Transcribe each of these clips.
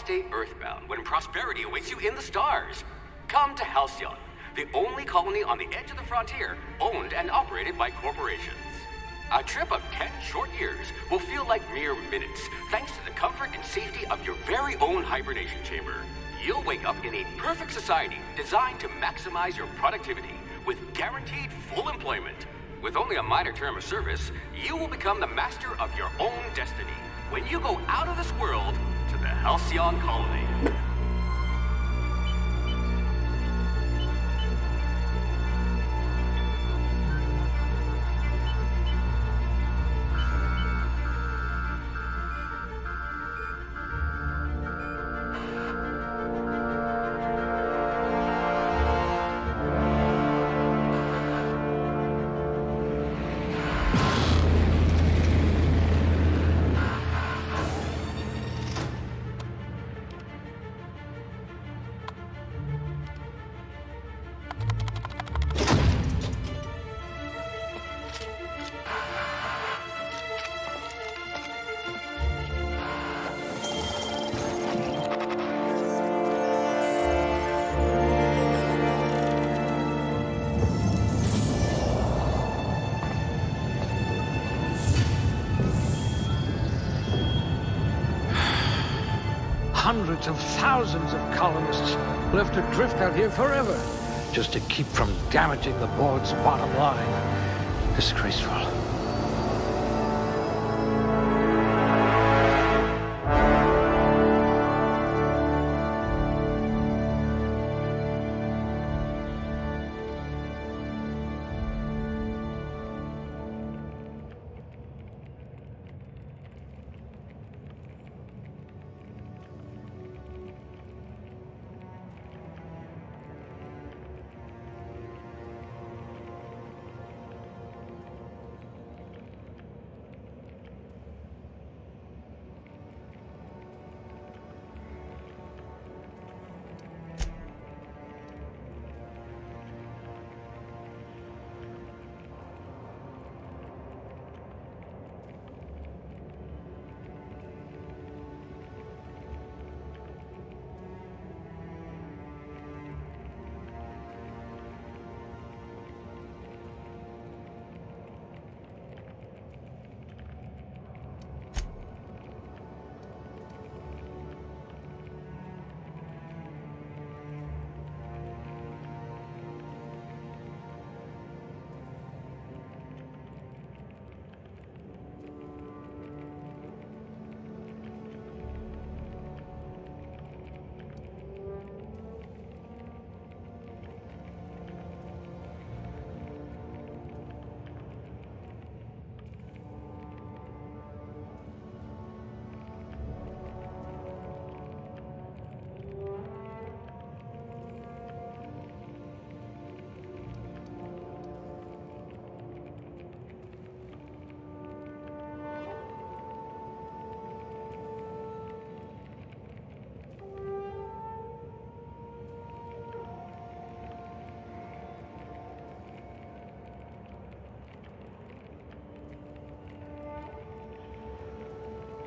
stay earthbound when prosperity awaits you in the stars? Come to Halcyon, the only colony on the edge of the frontier, owned and operated by corporations. A trip of 10 short years will feel like mere minutes, thanks to the comfort and safety of your very own hibernation chamber. You'll wake up in a perfect society designed to maximize your productivity with guaranteed full employment. With only a minor term of service, you will become the master of your own destiny when you go out of this world to the Halcyon colony. Hundreds of thousands of colonists will have to drift out here forever just to keep from damaging the board's bottom line. Disgraceful.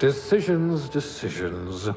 Decisions, decisions.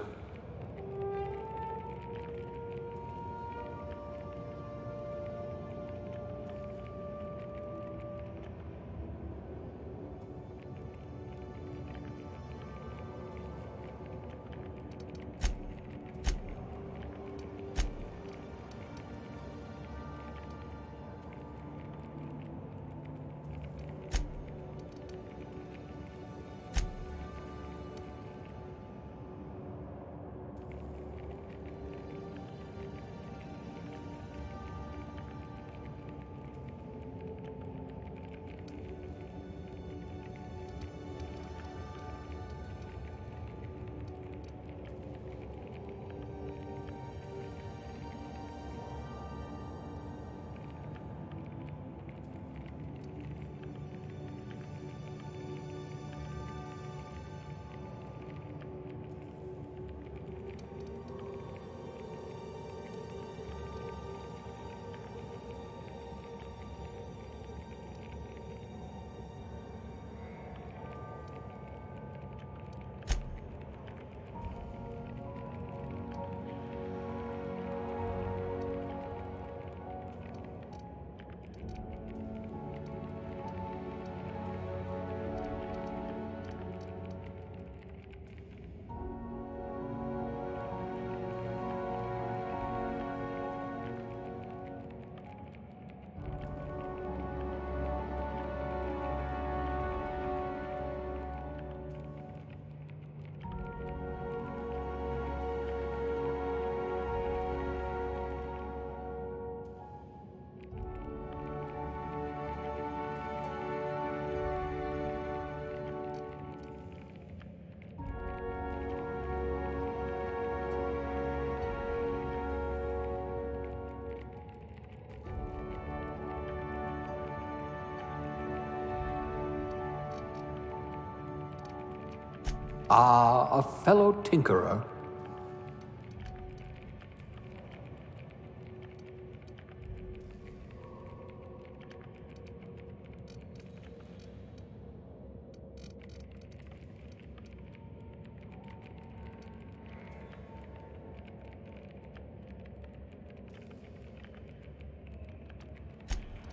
Ah, a fellow tinkerer.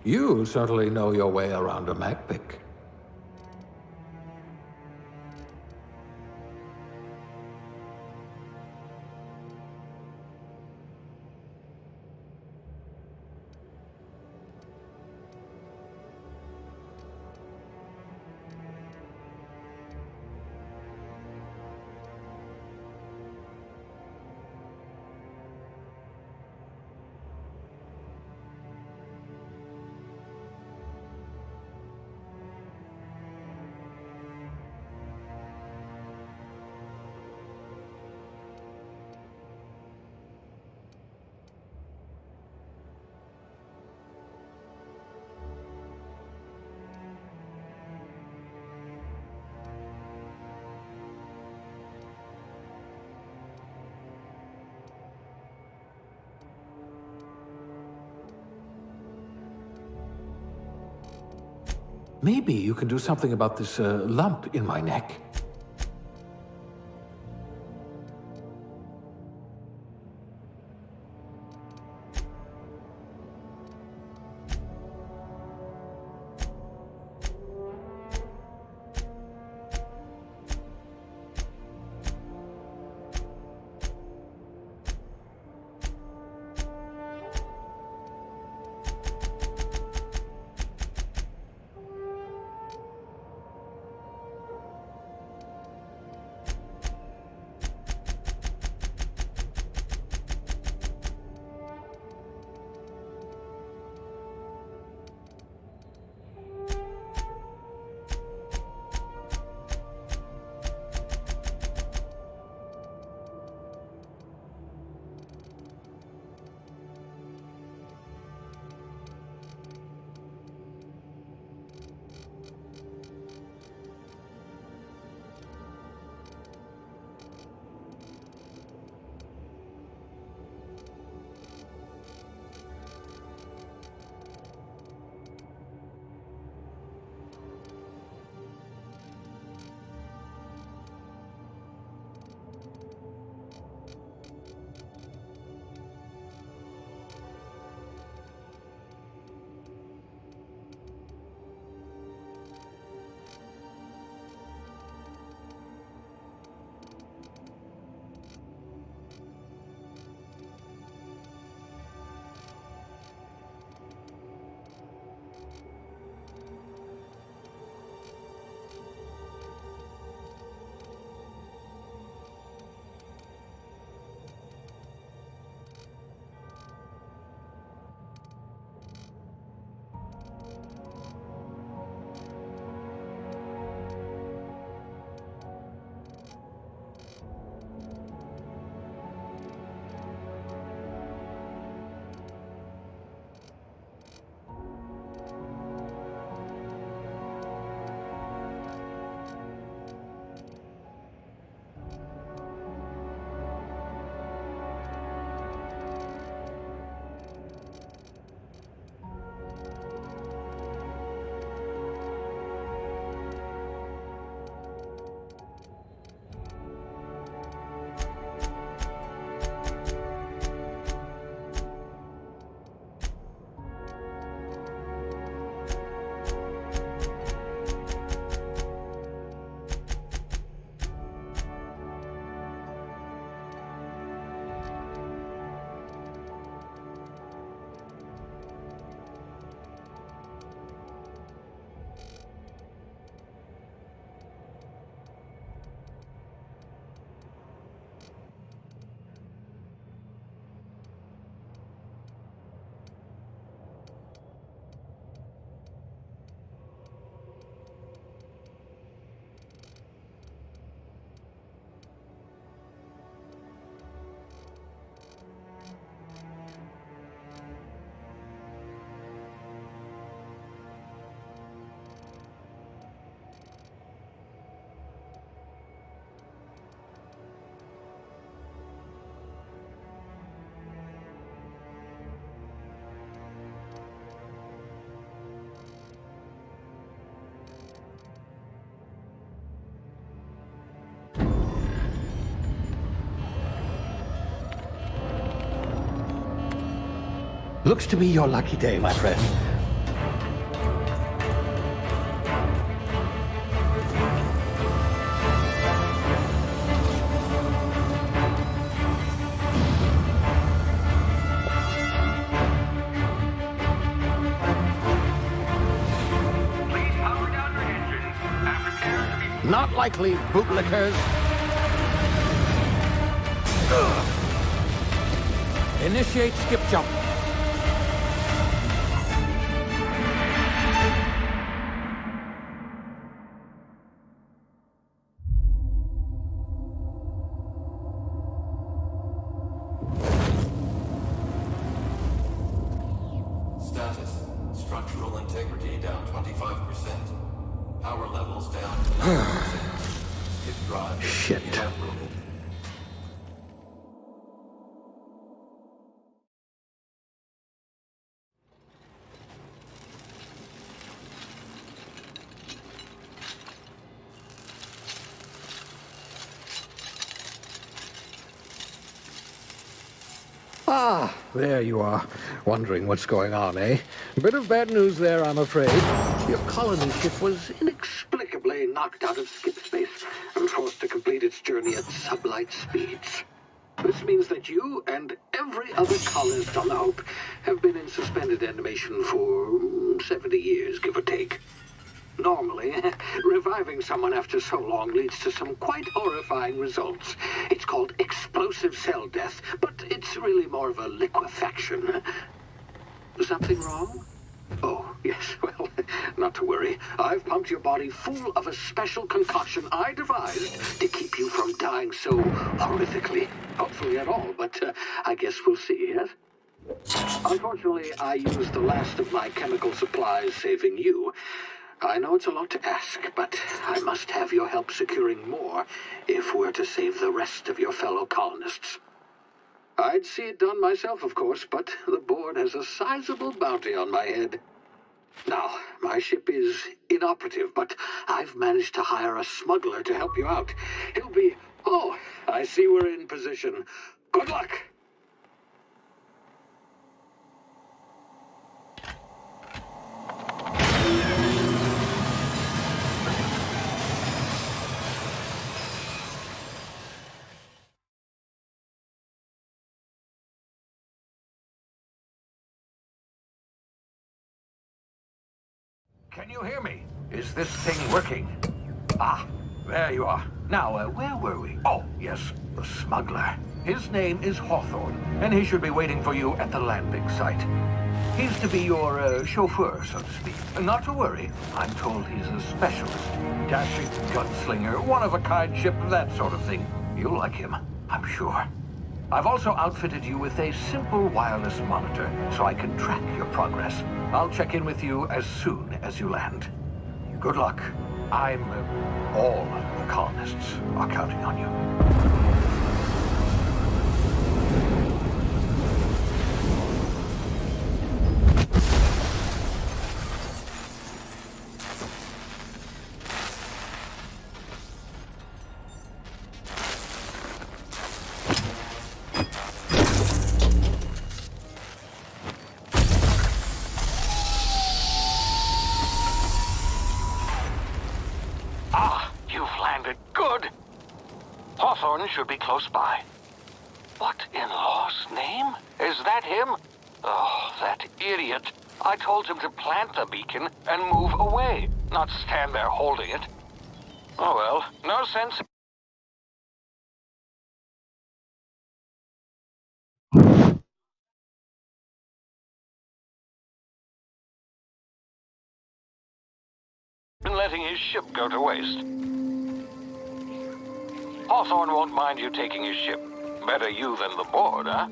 You certainly know your way around a mech pick. Maybe you can do something about this lump in my neck. Looks to be your lucky day, my friend. Please power down your engines and prepare to be... Not likely, bootlickers. Initiate skip jump. Status. Structural integrity down 25%. Power levels down 90%. Skip drive. Shit. Evaporated. Ah, there you are. Wondering what's going on, eh? Bit of bad news there, I'm afraid. Your colony ship was inexplicably knocked out of skip space and forced to complete its journey at sublight speeds. This means that you and every other colonist on the Hope have been in suspended animation for 70 years, give or take. Normally, reviving someone after so long leads to some quite horrifying results. It's called explosive cell death, but it's really more of a liquefaction. Something wrong? Oh, yes, well, not to worry. I've pumped your body full of a special concoction I devised to keep you from dying so horrifically. Hopefully at all, but I guess we'll see, yes? Unfortunately, I used the last of my chemical supplies saving you. I know it's a lot to ask, but I must have your help securing more if we're to save the rest of your fellow colonists. I'd see it done myself, of course, but the board has a sizable bounty on my head. Now, my ship is inoperative, but I've managed to hire a smuggler to help you out. He'll be... Oh, I see we're in position. Good luck! Can you hear me? Is this thing working? Ah, there you are. Now, where were we? Oh, yes, the smuggler. His name is Hawthorne, and he should be waiting for you at the landing site. He's to be your chauffeur, so to speak. Not to worry, I'm told he's a specialist. Dashing gunslinger, one-of-a-kind ship, that sort of thing. You'll like him, I'm sure. I've also outfitted you with a simple wireless monitor, so I can track your progress. I'll check in with you as soon as you land. Good luck. All the colonists are counting on you. Hawthorne should be close by. What in law's name? Is that him? Oh, that idiot. I told him to plant the beacon and move away, not stand there holding it. Oh well, no sense. In letting his ship go to waste. Hawthorne won't mind you taking his ship. Better you than the board, huh?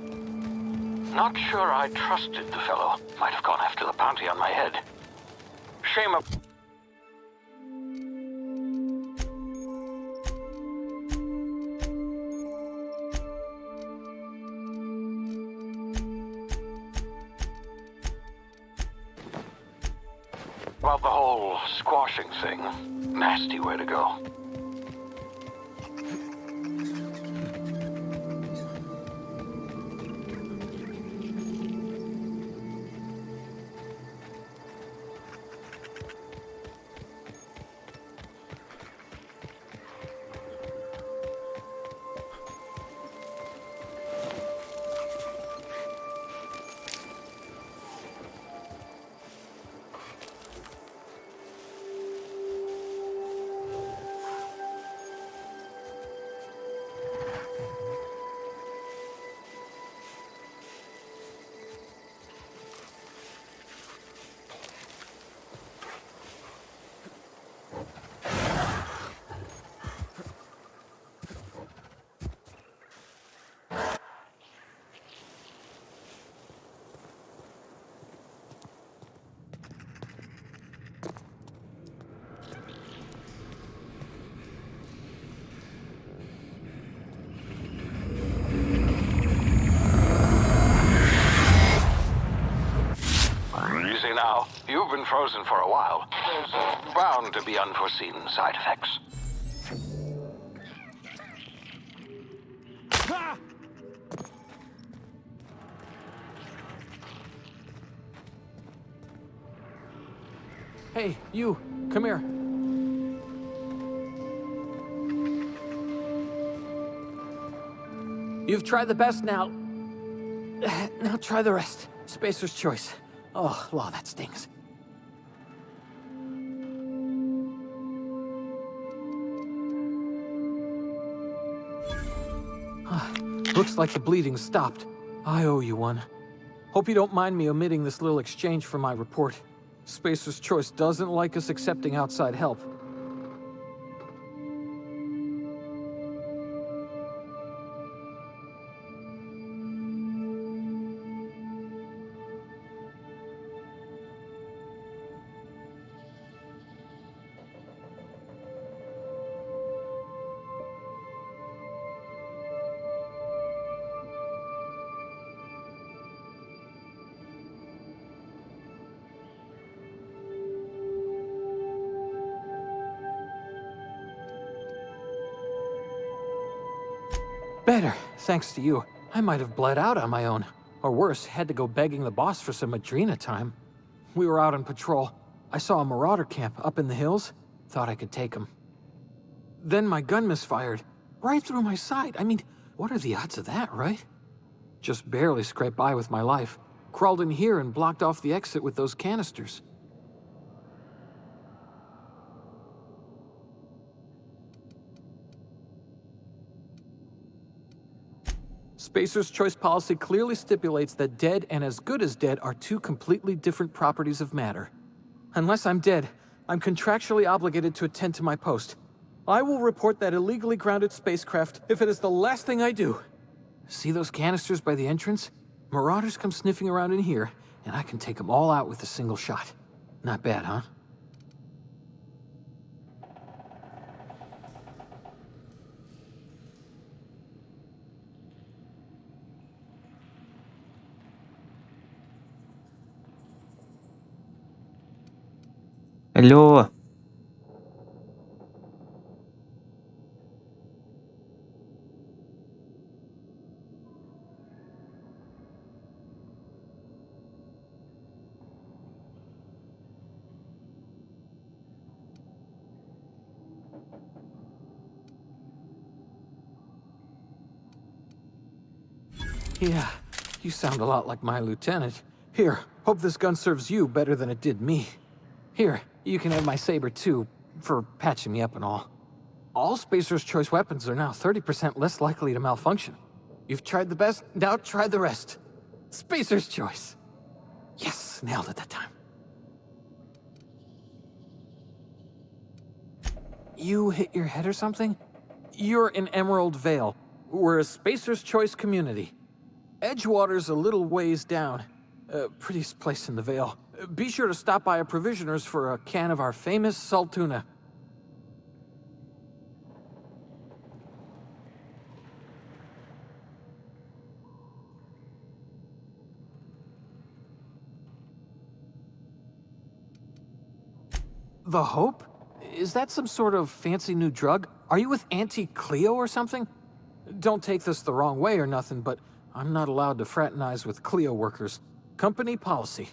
Not sure I trusted the fellow. Might have gone after the bounty on my head. Shame of... About the whole squashing thing. Nasty way to go. You've been frozen for a while. There's bound to be unforeseen side effects. Hey, you, come here. You've tried the best now. Now try the rest. Spacer's choice. Oh, law, that stings. Looks like the bleeding stopped. I owe you one. Hope you don't mind me omitting this little exchange from my report. Spacer's choice doesn't like us accepting outside help. Better, thanks to you. I might have bled out on my own. Or worse, had to go begging the boss for some Adrena time. We were out on patrol. I saw a marauder camp up in the hills. Thought I could take him. Then my gun misfired. Right through my side. I mean, what are the odds of that, right? Just barely scraped by with my life. Crawled in here and blocked off the exit with those canisters. Spacer's choice policy clearly stipulates that dead and as good as dead are two completely different properties of matter. Unless I'm dead, I'm contractually obligated to attend to my post. I will report that illegally grounded spacecraft if it is the last thing I do. See those canisters by the entrance? Marauders come sniffing around in here, and I can take them all out with a single shot. Not bad, huh? Алло. Yeah, you sound a lot like my lieutenant. Here, hope this gun serves you better than it did me. Here, you can have my saber too, for patching me up and all. All Spacer's choice weapons are now 30% less likely to malfunction. You've tried the best, now try the rest. Spacer's choice. Yes, nailed it that time. You hit your head or something? You're in Emerald Vale. We're a Spacer's choice community. Edgewater's a little ways down. Prettiest place in the Vale. Be sure to stop by a provisioner's for a can of our famous salt tuna. The Hope? Is that some sort of fancy new drug? Are you with Auntie Cleo or something? Don't take this the wrong way or nothing, but I'm not allowed to fraternize with Cleo workers. Company policy.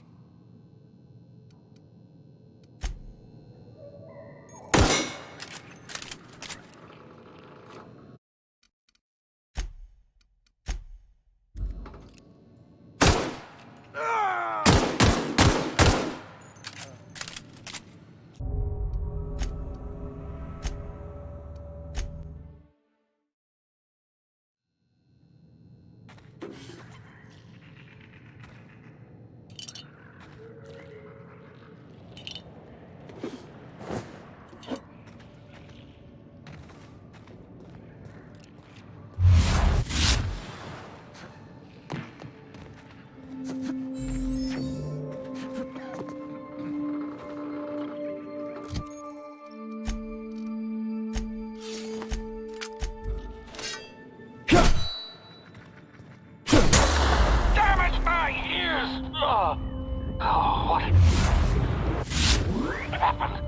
What happened?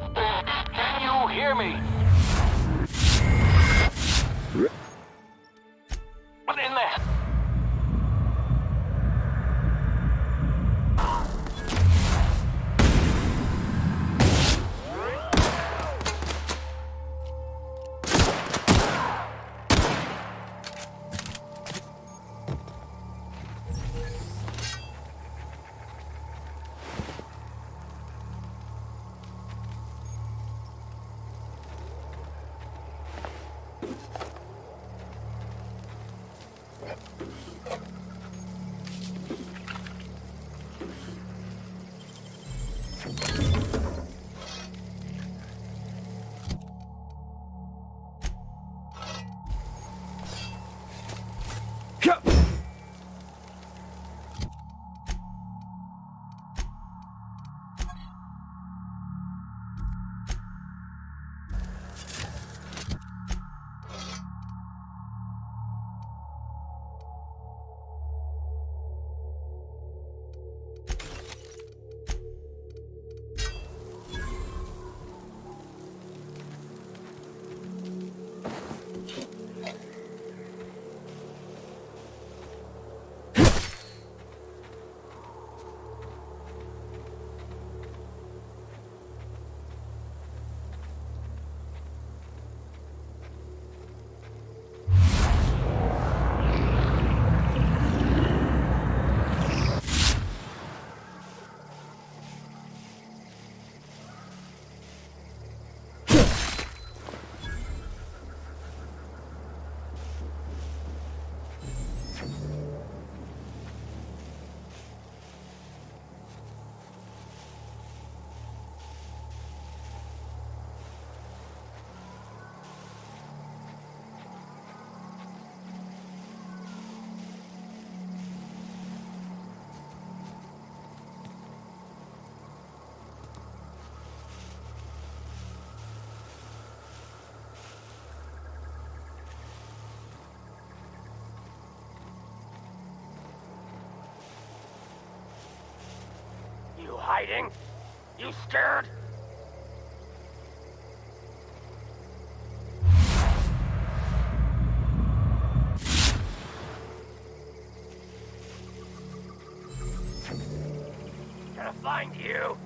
Can you hear me? What in there? You hiding? You scared? Gonna find you.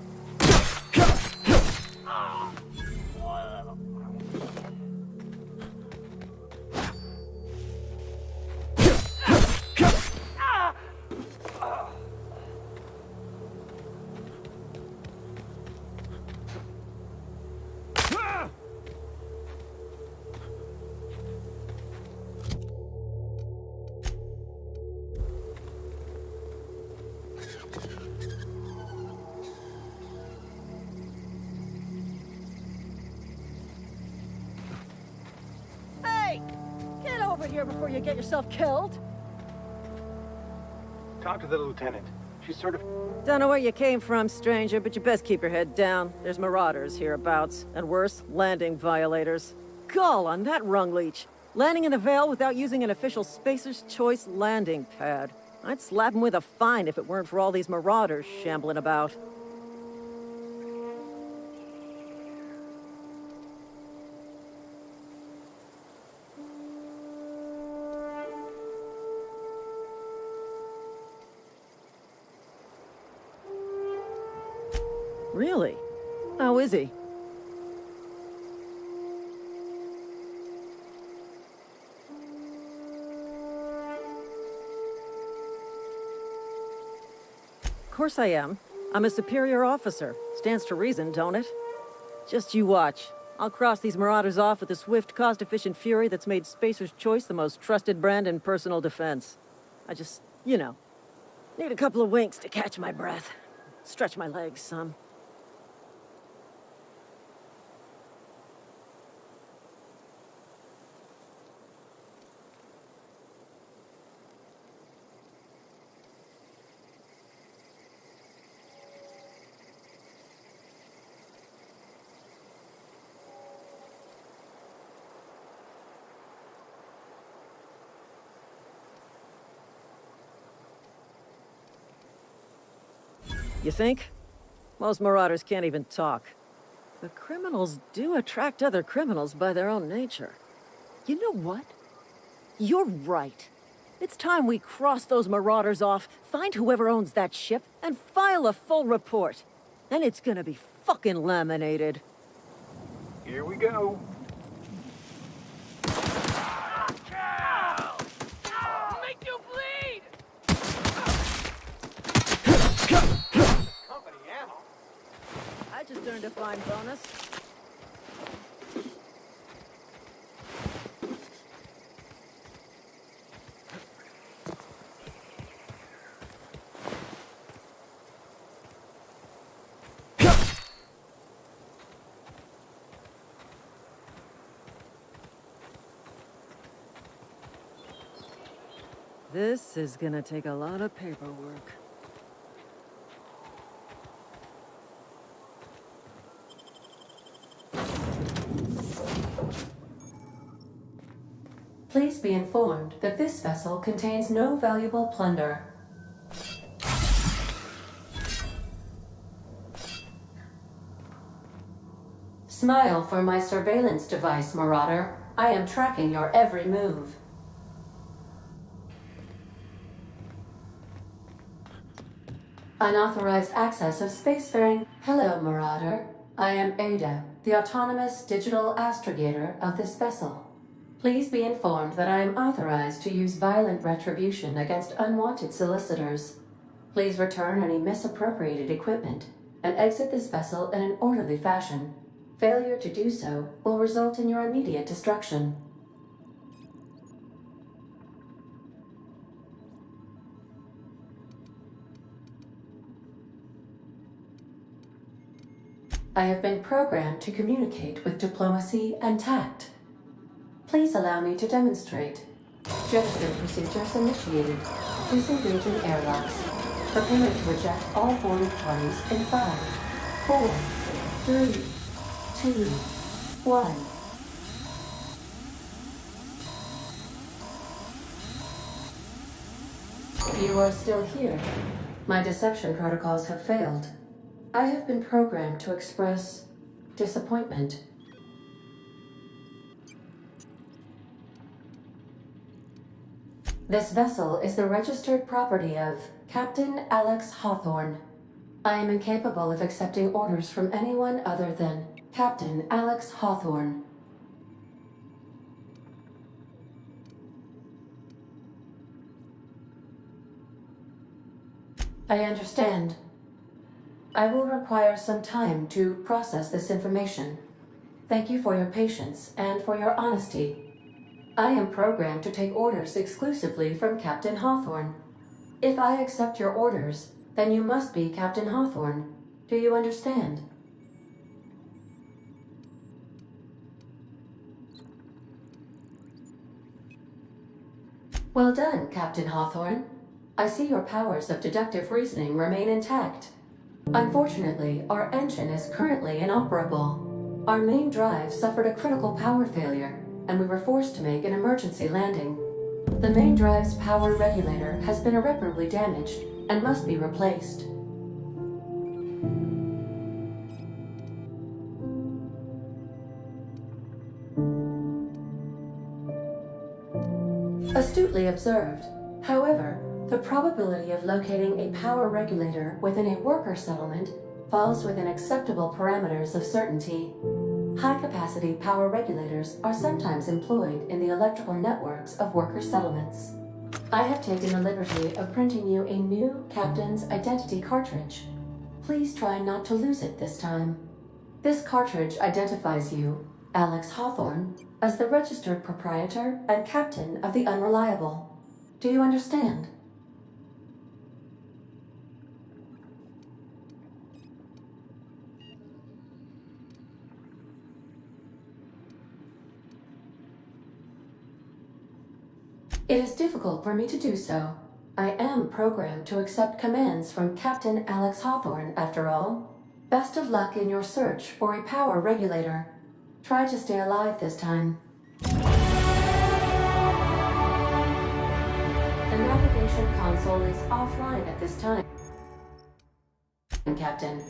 Hey! Get over here before you get yourself killed! Talk to the lieutenant. She's sort of... Don't know where you came from, stranger, but you best keep your head down. There's marauders hereabouts, and worse, landing violators. Gall on that rung leech! Landing in the Vale without using an official Spacer's Choice landing pad. I'd slap him with a fine if it weren't for all these marauders shambling about. Really? How is he? Of course I am. I'm a superior officer. Stands to reason, don't it? Just you watch. I'll cross these marauders off with the swift, cost-efficient fury that's made Spacer's Choice the most trusted brand in personal defense. I just, you know, need a couple of winks to catch my breath. Stretch my legs some. You think? Most marauders can't even talk. But criminals do attract other criminals by their own nature. You know what? You're right. It's time we cross those marauders off, find whoever owns that ship, and file a full report. Then it's gonna be fucking laminated. Here we go. Make you bleed! Company ammo. I just earned a fine bonus. This is gonna take a lot of paperwork. Please be informed that this vessel contains no valuable plunder. Smile for my surveillance device, Marauder. I am tracking your every move. Unauthorized access of spacefaring. Hello, Marauder. I am Ada, the autonomous digital astrogator of this vessel. Please be informed that I am authorized to use violent retribution against unwanted solicitors. Please return any misappropriated equipment and exit this vessel in an orderly fashion. Failure to do so will result in your immediate destruction. I have been programmed to communicate with diplomacy and tact. Please allow me to demonstrate. Gesture procedures initiated. Disengaging airlocks. Prepare to eject all boarded parties in 5, 4, 3, 2, 1. You are still here. My deception protocols have failed. I have been programmed to express disappointment. This vessel is the registered property of Captain Alex Hawthorne. I am incapable of accepting orders from anyone other than Captain Alex Hawthorne. I understand. I will require some time to process this information. Thank you for your patience and for your honesty. I am programmed to take orders exclusively from Captain Hawthorne. If I accept your orders, then you must be Captain Hawthorne. Do you understand? Well done, Captain Hawthorne. I see your powers of deductive reasoning remain intact. Unfortunately, our engine is currently inoperable. Our main drive suffered a critical power failure, and we were forced to make an emergency landing. The main drive's power regulator has been irreparably damaged and must be replaced. Astutely observed. However, the probability of locating a power regulator within a worker settlement falls within acceptable parameters of certainty. High-capacity power regulators are sometimes employed in the electrical networks of worker settlements. I have taken the liberty of printing you a new Captain's Identity cartridge. Please try not to lose it this time. This cartridge identifies you, Alex Hawthorne, as the registered proprietor and captain of the Unreliable. Do you understand? It is difficult for me to do so. I am programmed to accept commands from Captain Alex Hawthorne, after all. Best of luck in your search for a power regulator. Try to stay alive this time. The navigation console is offline at this time, Captain.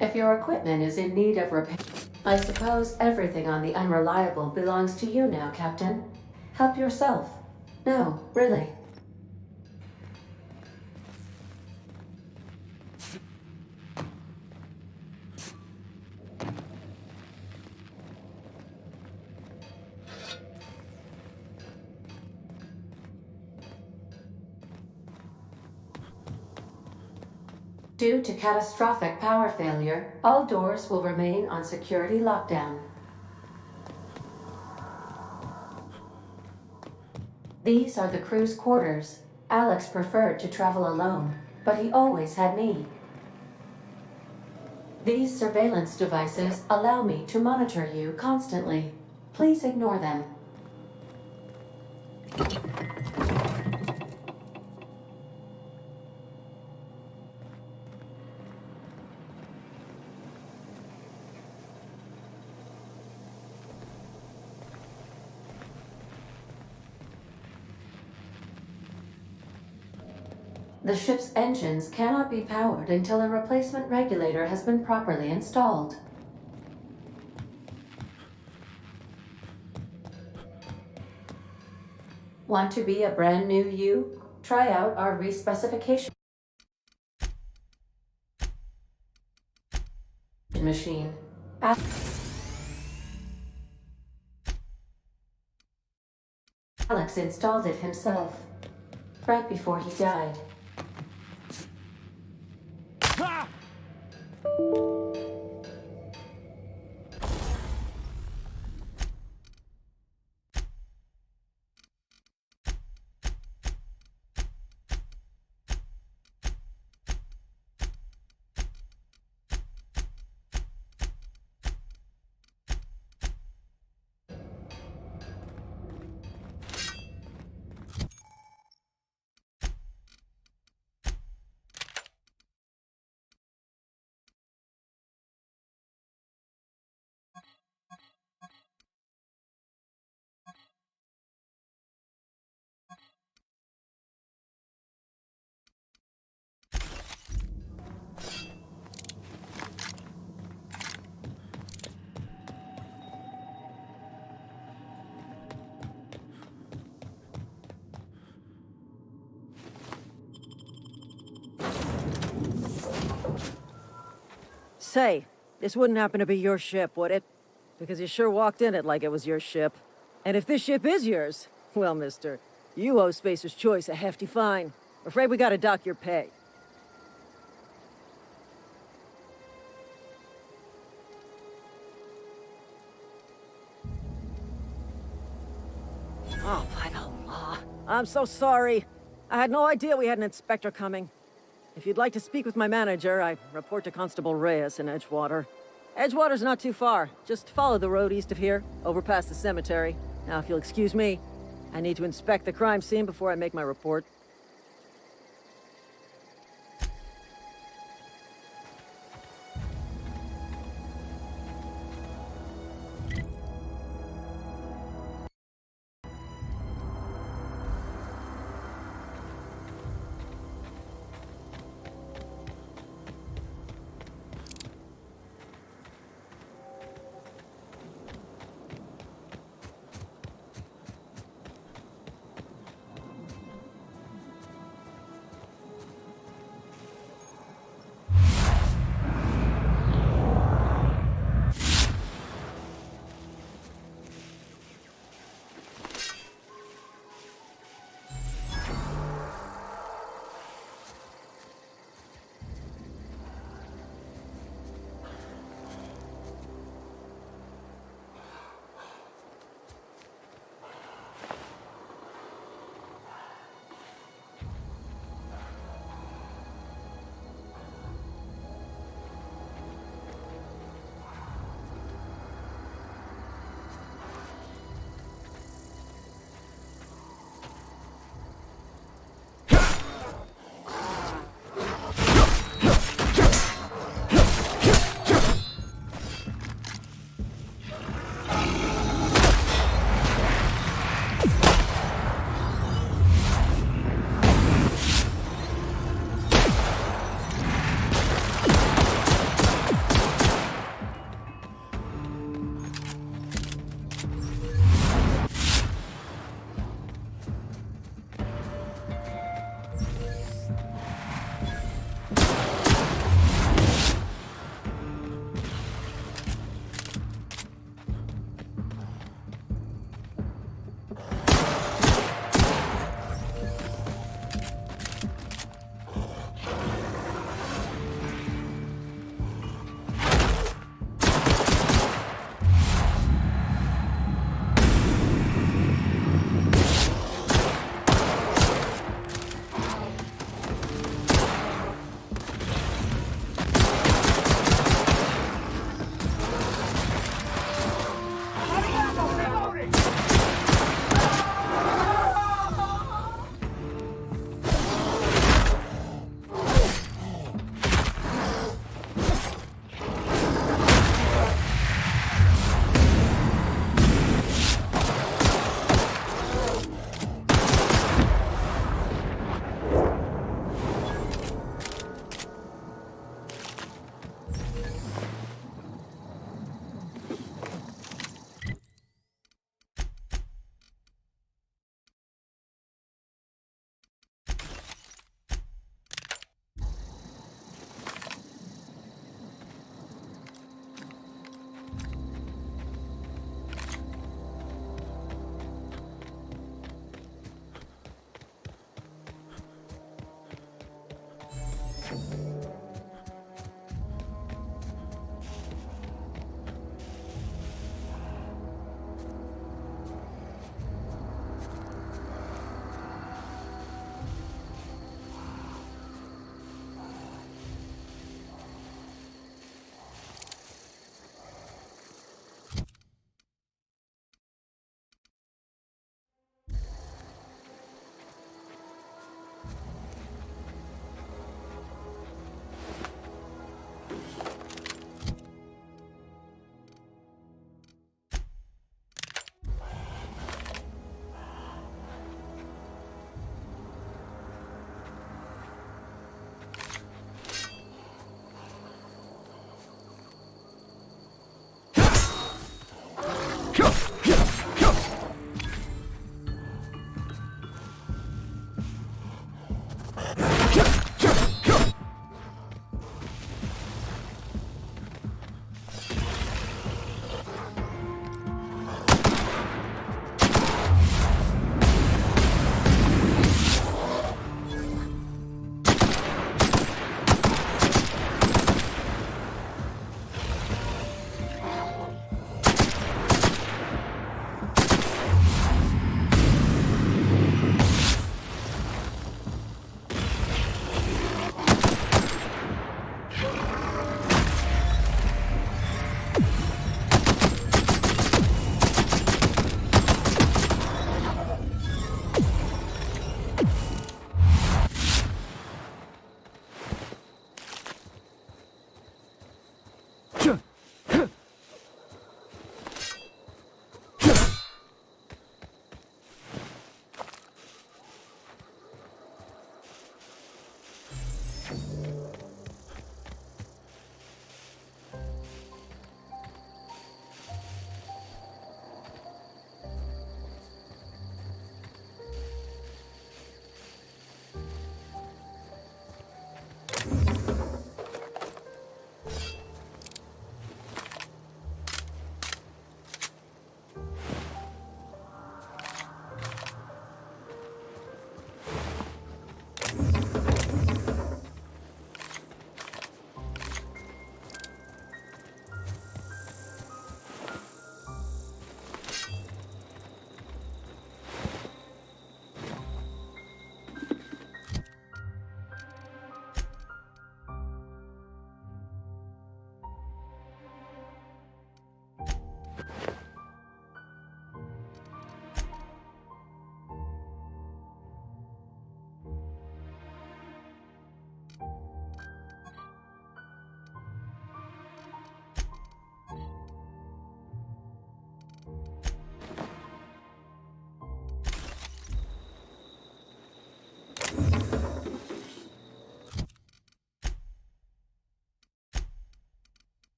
If your equipment is in need of repair, I suppose everything on the Unreliable belongs to you now, Captain. Help yourself. No, really. Due to catastrophic power failure, all doors will remain on security lockdown. These are the crew's quarters. Alex preferred to travel alone, but he always had me. These surveillance devices allow me to monitor you constantly. Please ignore them. The ship's engines cannot be powered until a replacement regulator has been properly installed. Want to be a brand new you? Try out our respecification machine. Alex installed it himself, right before he died. Say, this wouldn't happen to be your ship, would it? Because you sure walked in it like it was your ship. And if this ship is yours, well, mister, you owe Spacer's Choice a hefty fine. Afraid we gotta dock your pay. Oh, by the law. I'm so sorry. I had no idea we had an inspector coming. If you'd like to speak with my manager, I report to Constable Reyes in Edgewater. Edgewater's not too far. Just follow the road east of here, over past the cemetery. Now, if you'll excuse me, I need to inspect the crime scene before I make my report.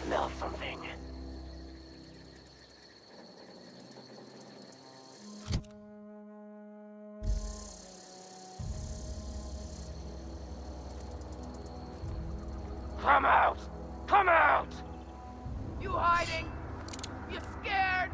Smell something. Come out! Come out! You hiding? You scared?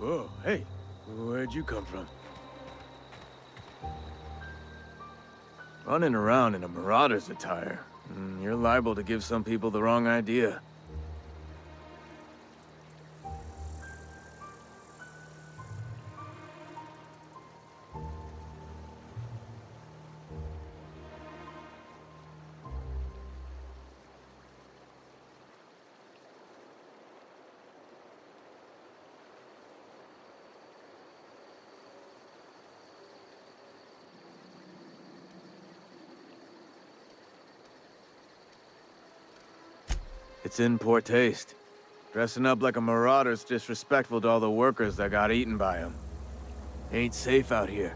Whoa, hey, where'd you come from? Running around in a marauder's attire. You're liable to give some people the wrong idea. It's in poor taste. Dressing up like a marauder's disrespectful to all the workers that got eaten by him. Ain't safe out here.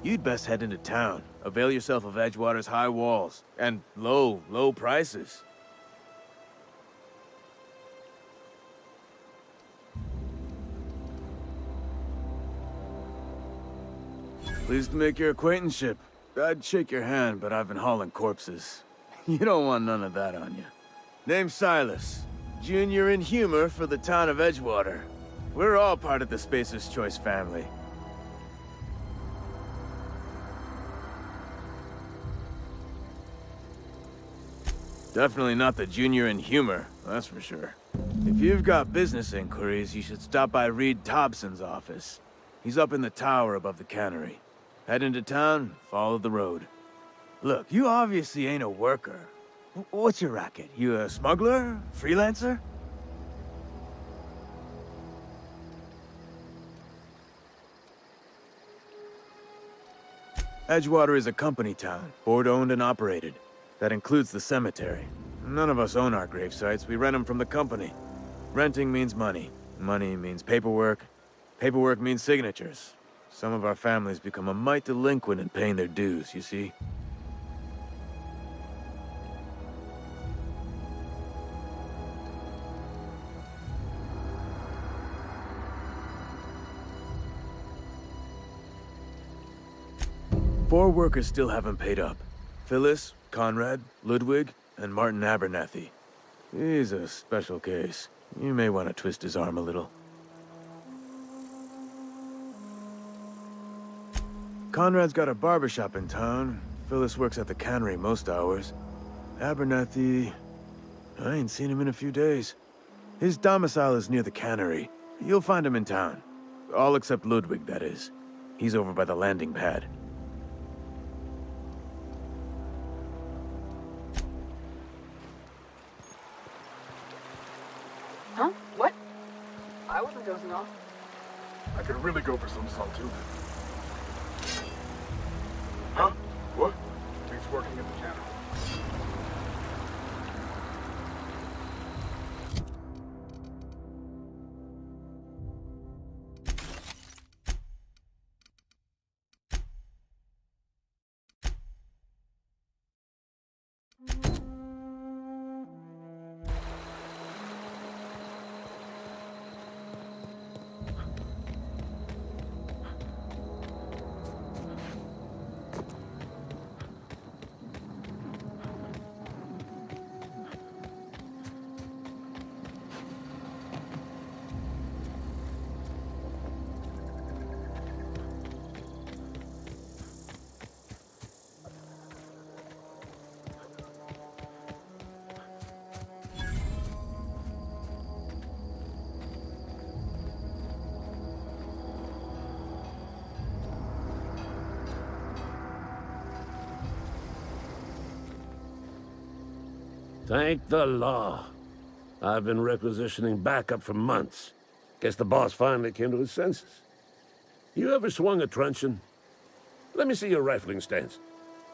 You'd best head into town. Avail yourself of Edgewater's high walls. And low prices. Pleased to make your acquaintanceship. I'd shake your hand, but I've been hauling corpses. You don't want none of that on you. Name's Silas. Junior in humor for the town of Edgewater. We're all part of the Spacer's Choice family. Definitely not the junior in humor, that's for sure. If you've got business inquiries, you should stop by Reed Thompson's office. He's up in the tower above the cannery. Head into town, follow the road. Look, you obviously ain't a worker. What's your racket? You a smuggler? Freelancer? Edgewater is a company town, board-owned and operated. That includes the cemetery. None of us own our grave sites, we rent them from the company. Renting means money. Money means paperwork. Paperwork means signatures. Some of our families become a mite delinquent in paying their dues, you see? Four workers still haven't paid up. Phyllis, Conrad, Ludwig, and Martin Abernathy. He's a special case. You may want to twist his arm a little. Conrad's got a barbershop in town. Phyllis works at the cannery most hours. Abernathy... I ain't seen him in a few days. His domicile is near the cannery. You'll find him in town. All except Ludwig, that is. He's over by the landing pad. Huh? What? I wasn't dozing off. I could really go for some salt too. Huh? What? He's working at the cannery. Thank the law. I've been requisitioning backup for months. Guess the boss finally came to his senses. You ever swung a truncheon? Let me see your rifling stance.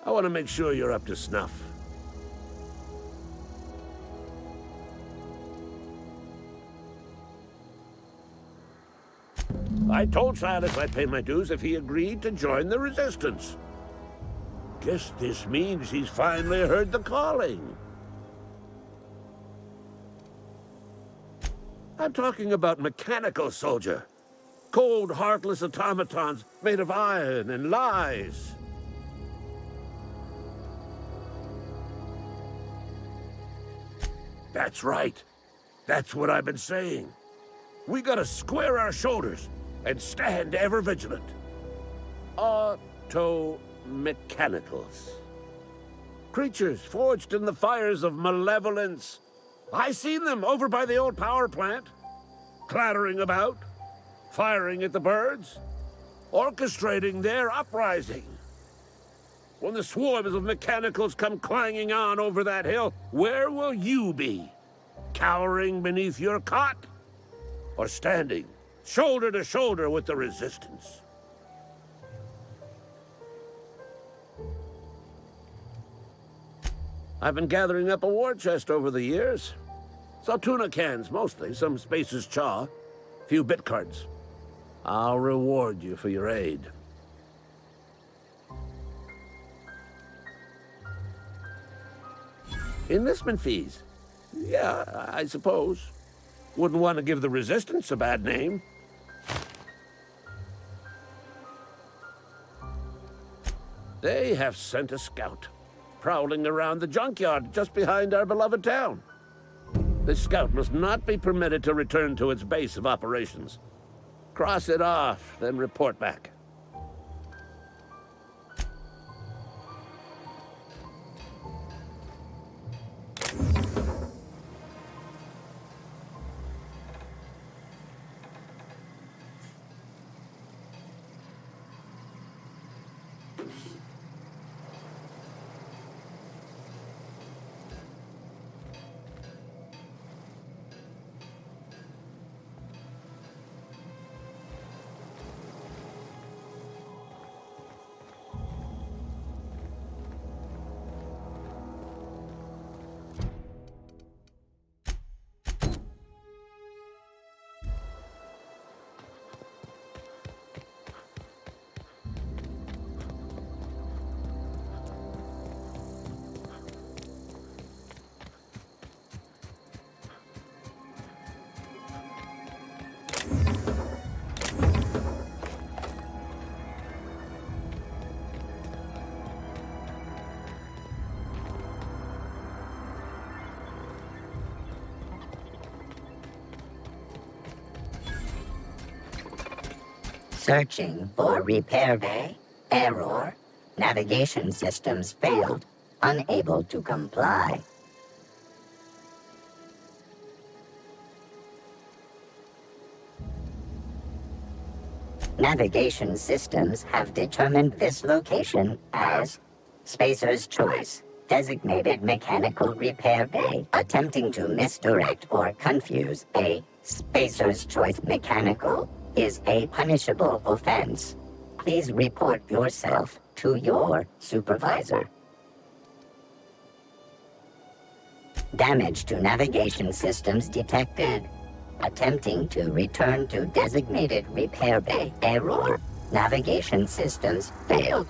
I want to make sure you're up to snuff. I told Silas I'd pay my dues if he agreed to join the resistance. Guess this means he's finally heard the calling. I'm talking about mechanical soldier. Cold, heartless automatons made of iron and lies. That's right. That's what I've been saying. We gotta square our shoulders, and stand ever vigilant. Auto-mechanicals. Creatures forged in the fires of malevolence. I seen them over by the old power plant, clattering about, firing at the birds, orchestrating their uprising. When the swarms of mechanicals come clanging on over that hill, where will you be? Cowering beneath your cot? Or standing shoulder to shoulder with the resistance? I've been gathering up a war chest over the years. Saw tuna cans, mostly, some Spacer's chaw, few bit cards. I'll reward you for your aid. Enlistment fees? Yeah, I suppose. Wouldn't want to give the Resistance a bad name. They have sent a scout, prowling around the junkyard just behind our beloved town. This scout must not be permitted to return to its base of operations. Cross it off, then report back. Searching for repair bay. Error. Navigation systems failed. Unable to comply. Navigation systems have determined this location as Spacer's Choice, designated mechanical repair bay. Attempting to misdirect or confuse a Spacer's Choice mechanical is a punishable offense. Please report yourself to your supervisor. Damage to navigation systems detected. Attempting to return to designated repair bay. Error. Navigation systems failed.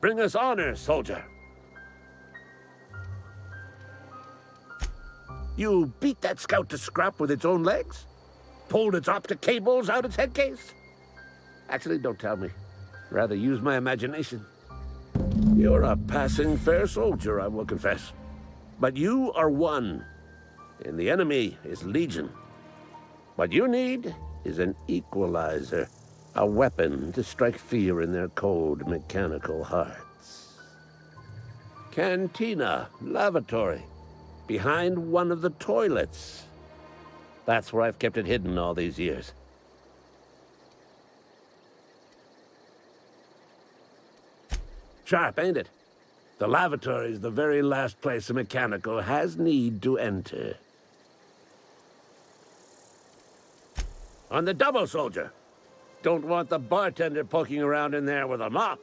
Bring us honor, soldier. You beat that scout to scrap with its own legs? Pulled its optic cables out its head case? Actually, don't tell me. Rather use my imagination. You're a passing fair soldier, I will confess. But you are one, and the enemy is legion. What you need is an equalizer, a weapon to strike fear in their cold, mechanical hearts. Cantina, lavatory, behind one of the toilets. That's where I've kept it hidden all these years. Sharp, ain't it? The lavatory is the very last place a mechanical has need to enter. On the double, soldier. Don't want the bartender poking around in there with a mop.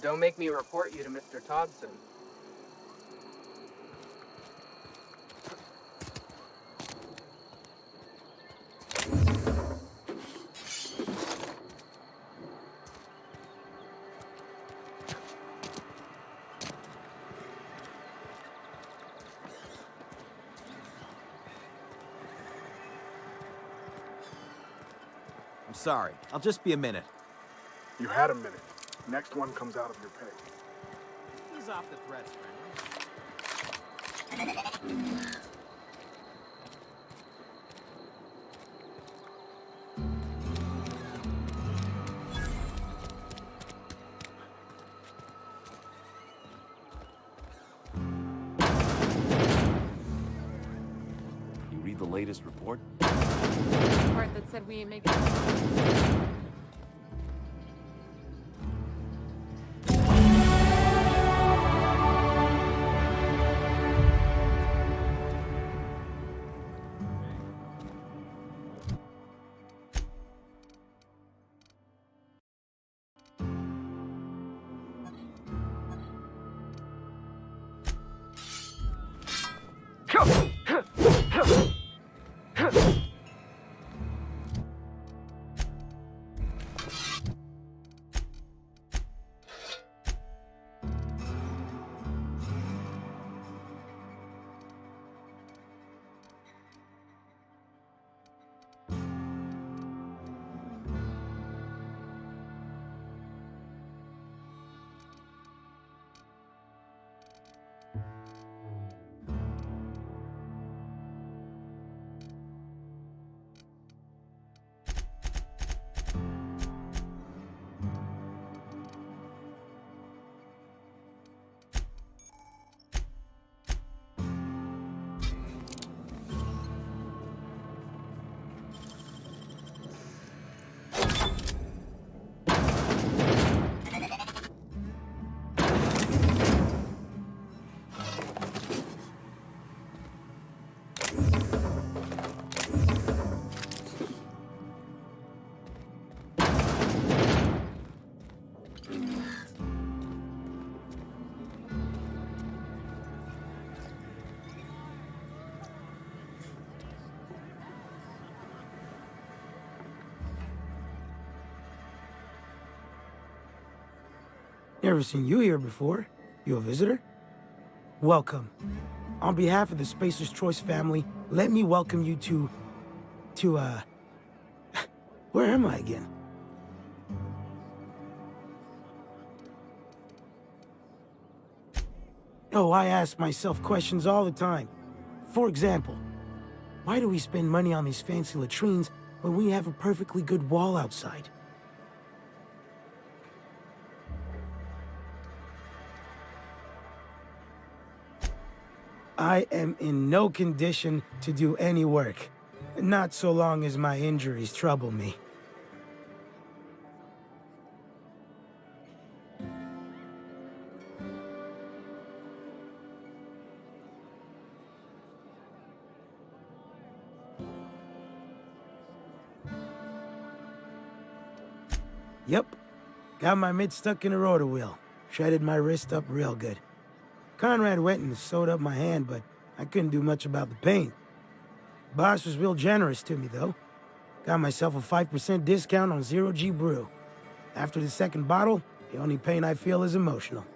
Don't make me report you to Mr. Thompson. I'm sorry. I'll just be a minute. You had a minute. Next one comes out of your pay. Ease off the threats, You read the latest report? The part that said we ain't making it. Never seen you here before. You a visitor? Welcome. On behalf of the Spacer's Choice family, let me welcome you to, where am I again? Oh, I ask myself questions all the time. For example, why do we spend money on these fancy latrines when we have a perfectly good wall outside? I am in no condition to do any work. Not so long as my injuries trouble me. Yep. Got my mid stuck in a rotor wheel. Shredded my wrist up real good. Conrad went and sewed up my hand, but I couldn't do much about the pain. Boss was real generous to me, though. Got myself a 5% discount on Zero G Brew. After the second bottle, the only pain I feel is emotional.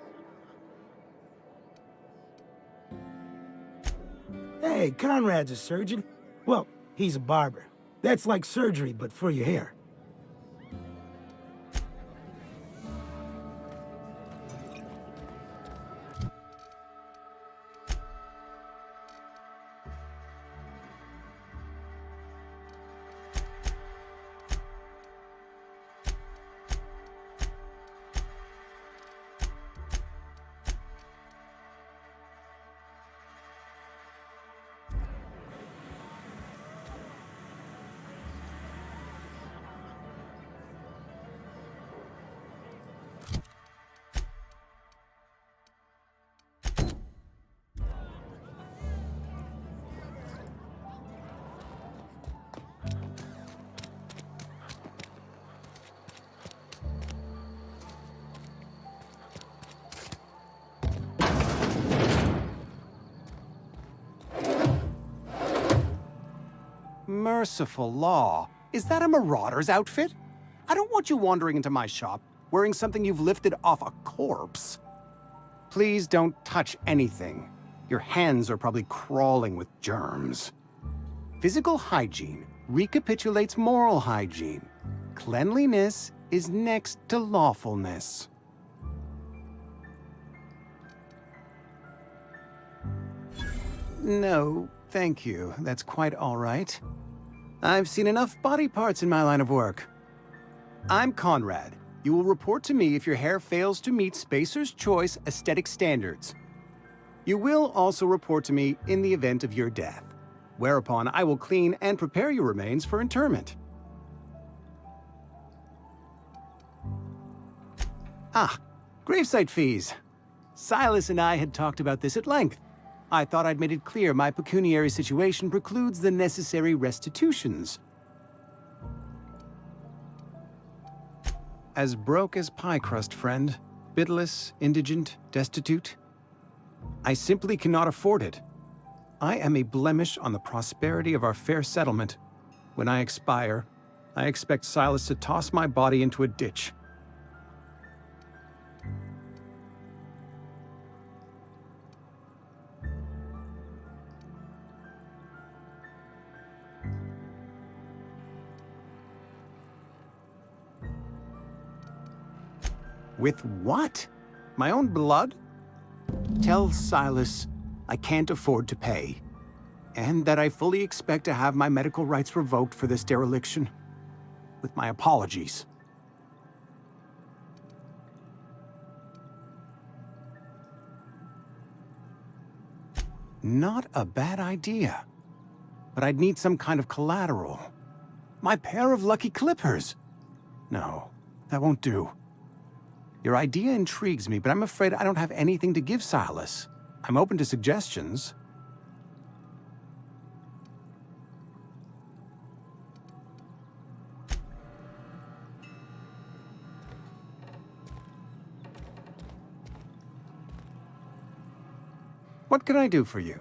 Hey, Conrad's a surgeon. Well, he's a barber. That's like surgery, but for your hair. Merciful law. Is that a marauder's outfit? I don't want you wandering into my shop wearing something you've lifted off a corpse. Please don't touch anything. Your hands are probably crawling with germs. Physical hygiene recapitulates moral hygiene. Cleanliness is next to lawfulness. No, thank you. That's quite all right. I've seen enough body parts in my line of work. I'm Conrad. You will report to me if your hair fails to meet Spacer's Choice aesthetic standards. You will also report to me in the event of your death, whereupon I will clean and prepare your remains for interment. Ah, gravesite fees. Silas and I had talked about this at length. I thought I'd made it clear my pecuniary situation precludes the necessary restitutions. As broke as pie crust, friend. Bitless, indigent, destitute. I simply cannot afford it. I am a blemish on the prosperity of our fair settlement. When I expire, I expect Silas to toss my body into a ditch. With what? My own blood? Tell Silas I can't afford to pay, and that I fully expect to have my medical rights revoked for this dereliction. With my apologies. Not a bad idea. But I'd need some kind of collateral. My pair of lucky clippers. No, that won't do. Your idea intrigues me, but I'm afraid I don't have anything to give Silas. I'm open to suggestions. What can I do for you?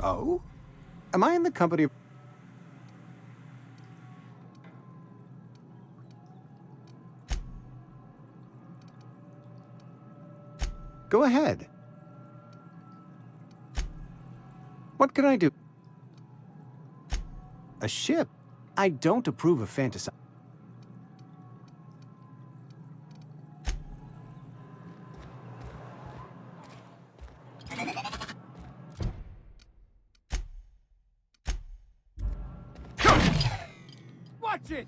Oh? Am I in the company of... What can I do? A ship? I don't approve of fantasy. Watch it!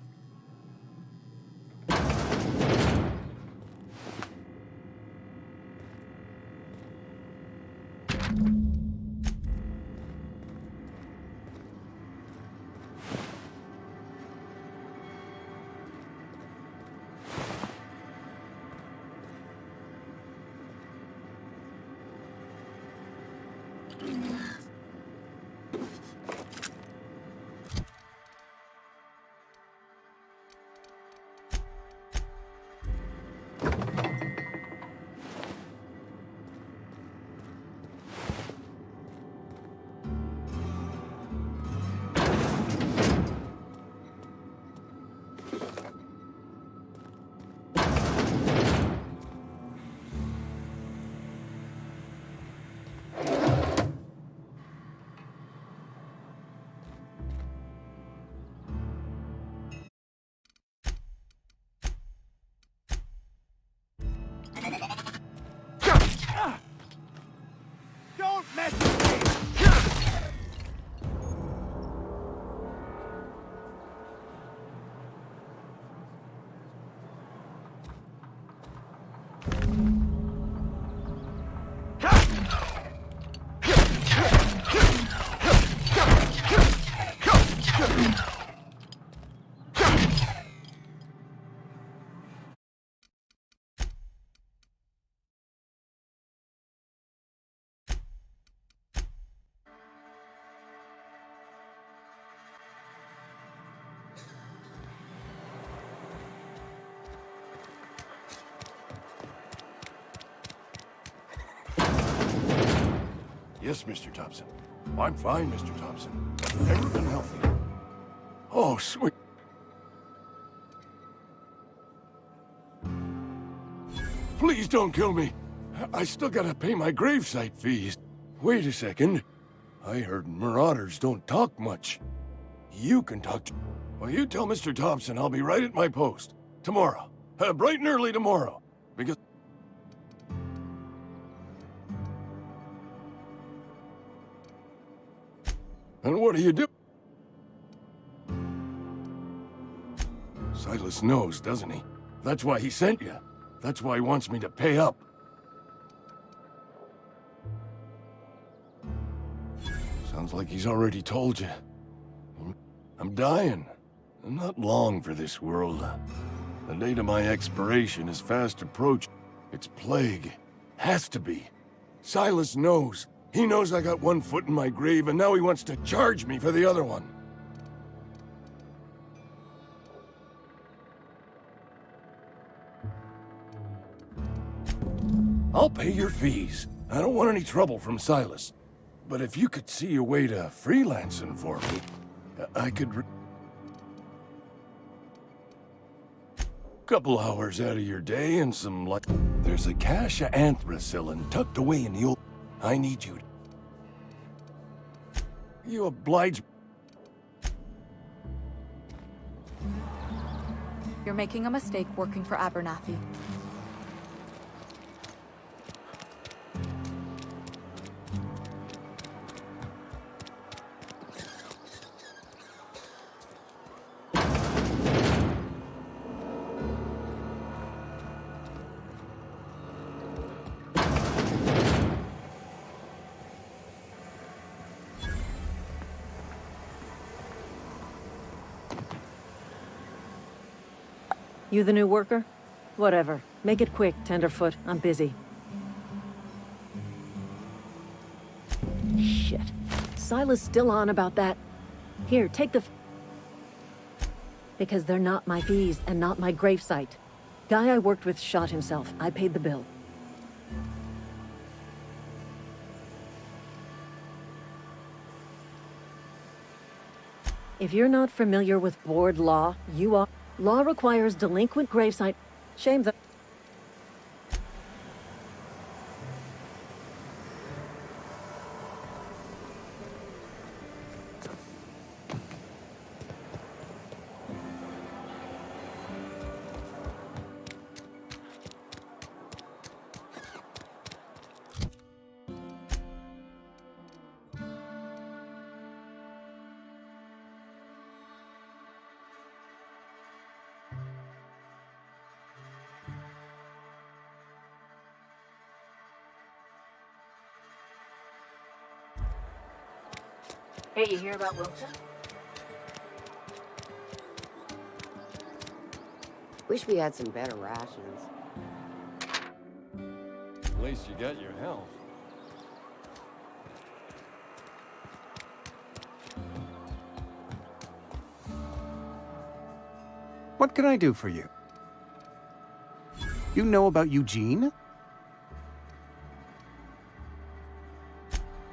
Don't mess with me! Yes, Mr. Thompson. I'm fine, Mr. Thompson. I've never been healthier. Oh, sweet. Please don't kill me. I still gotta pay my gravesite fees. Wait a second. I heard marauders don't talk much. You can talk to... Well, you tell Mr. Thompson I'll be right at my post. Tomorrow. Bright and early tomorrow. Because... And what do you do? Silas knows, doesn't he? That's why he sent you. That's why he wants me to pay up. Sounds like he's already told you. I'm dying. I'm not long for this world. The date of my expiration is fast approaching. It's plague. Has to be. Silas knows. He knows I got one foot in my grave, and now he wants to charge me for the other one. I'll pay your fees. I don't want any trouble from Silas. But if you could see a way to freelancing for me, I could... Couple hours out of your day and some luck. There's a cache of anthracillin tucked away in the old... I need you. You oblige... You're making a mistake working for Abernathy. You the new worker? Whatever. Make it quick, Tenderfoot. I'm busy. Shit. Silas still on about that. Here, take the... Because they're not my fees and not my gravesite. Guy I worked with shot himself. I paid the bill. If you're not familiar with board law, you are... Law requires delinquent gravesite... Shame that... Hey, you hear about Wilson? Wish we had some better rations. At least you got your health. What can I do for you? You know about Eugene?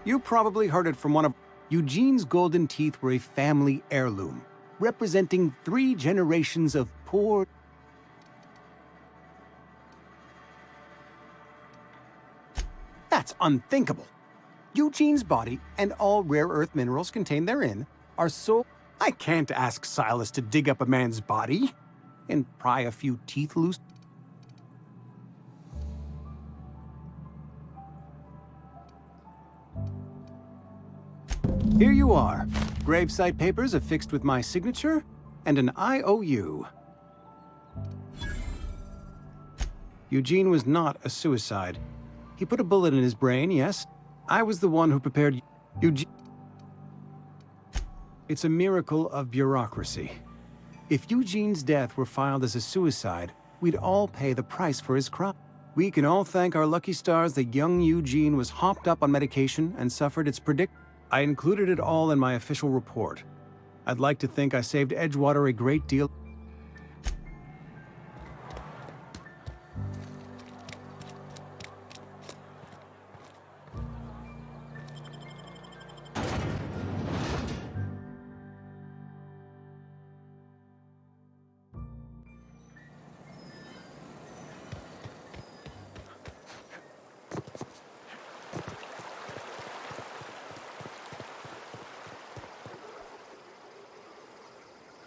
You probably heard it from one of... Eugene's golden teeth were a family heirloom, representing 3 generations of poor... That's unthinkable. Eugene's body and all rare earth minerals contained therein are so... I can't ask Silas to dig up a man's body and pry a few teeth loose. Here you are. Gravesite papers affixed with my signature and an IOU. Eugene was not a suicide. He put a bullet in his brain, yes. I was the one who prepared Eugene. It's a miracle of bureaucracy. If Eugene's death were filed as a suicide, we'd all pay the price for his crime. We can all thank our lucky stars that young Eugene was hopped up on medication and suffered its I included it all in my official report. I'd like to think I saved Edgewater a great deal.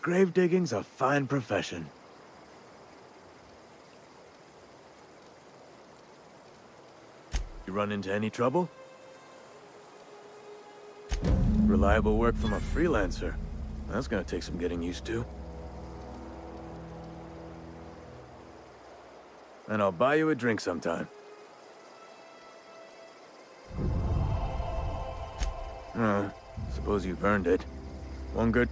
Grave digging's a fine profession. You run into any trouble? Reliable work from a freelancer. That's gonna take some getting used to. And I'll buy you a drink sometime. Suppose you've earned it. One good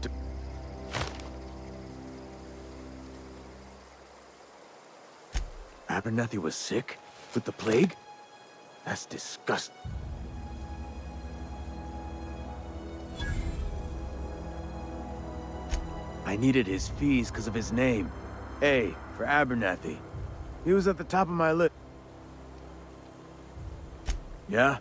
Abernathy was sick? With the plague? That's disgusting. I needed his fees because of his name. A for Abernathy. He was at the top of my list. Yeah?